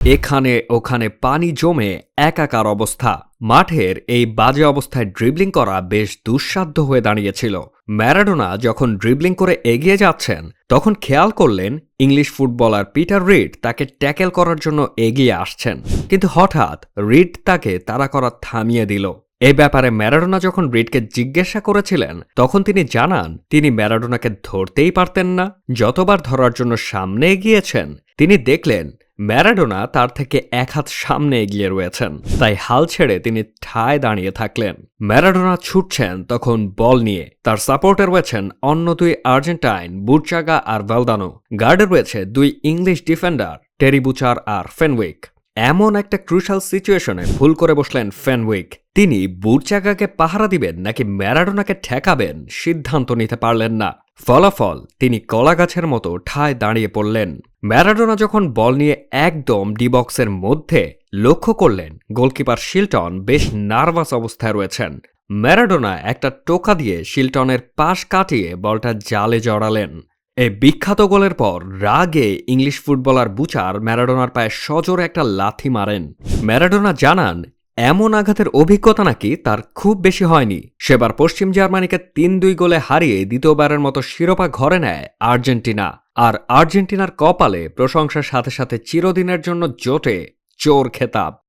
এখানে ওখানে পানি জমে একাকার অবস্থা। মাঠের এই বাজে অবস্থায় ড্রিবলিং করা বেশ দুঃসাধ্য হয়ে দাঁড়িয়েছিল। ম্যারাডোনা যখন ড্রিবলিং করে এগিয়ে যাচ্ছেন তখন খেয়াল করলেন ইংলিশ ফুটবলার পিটার রিড তাকে ট্যাকেল করার জন্য এগিয়ে আসছেন, কিন্তু হঠাৎ রিড তাকে তাড়া করা থামিয়ে দিল। এই ব্যাপারে ম্যারাডোনা যখন রিডকে জিজ্ঞাসা করেছিলেন তখন তিনি জানান তিনি ম্যারাডোনাকে ধরতেই পারতেন না। যতবার ধরার জন্য সামনে এগিয়েছেন তিনি দেখলেন ম্যারাডোনা তার থেকে এক হাত সামনে এগিয়ে রয়েছেন, তাই হাল ছেড়ে তিনি ঠায় দাঁড়িয়ে থাকলেন। ম্যারাডোনা ছুটছেন তখন বল নিয়ে। তার সাপোর্টে রয়েছেন অন্য দুই আর্জেন্টাইন, বুরচাগা আর ভালদানো। গার্ডে রয়েছে দুই ইংলিশ ডিফেন্ডার, টেরি বুচার আর ফেনউইক। এমন একটা ক্রুশাল সিচুয়েশনে ভুল করে বসলেন ফেনউইক। তিনি বুরচাগাকে পাহারা দিবেন নাকি ম্যারাডোনাকে ঠেকাবেন সিদ্ধান্ত নিতে পারলেন না। ফলাফল তিনি কলাগাছের মতো ঠায় দাঁড়িয়ে পড়লেন। ম্যারাডোনা যখন বল নিয়ে একদম ডি বক্সের মধ্যে, লক্ষ্য করলেন গোলকিপার শিল্টন বেশ নার্ভাস অবস্থায় রয়েছেন। ম্যারাডোনা একটা টোকা দিয়ে শিল্টনের পাশ কাটিয়ে বলটা জালে জড়ালেন। এই বিখ্যাত গোলের পর রাগে ইংলিশ ফুটবলার বুচার ম্যারাডোনার পায়ে সজোরে একটা লাথি মারেন। ম্যারাডোনা জানান এমন আঘাতের অভিজ্ঞতা নাকি তার খুব বেশি হয়নি। সেবার পশ্চিম জার্মানিকে ৩-২ গোলে হারিয়ে দ্বিতীয়বারের মতো শিরোপা ঘরে নেয় আর্জেন্টিনা। আর আর্জেন্টিনার কপালে প্রশংসার সাথে সাথে চিরদিনের জন্য জোটে চোর খেতাব।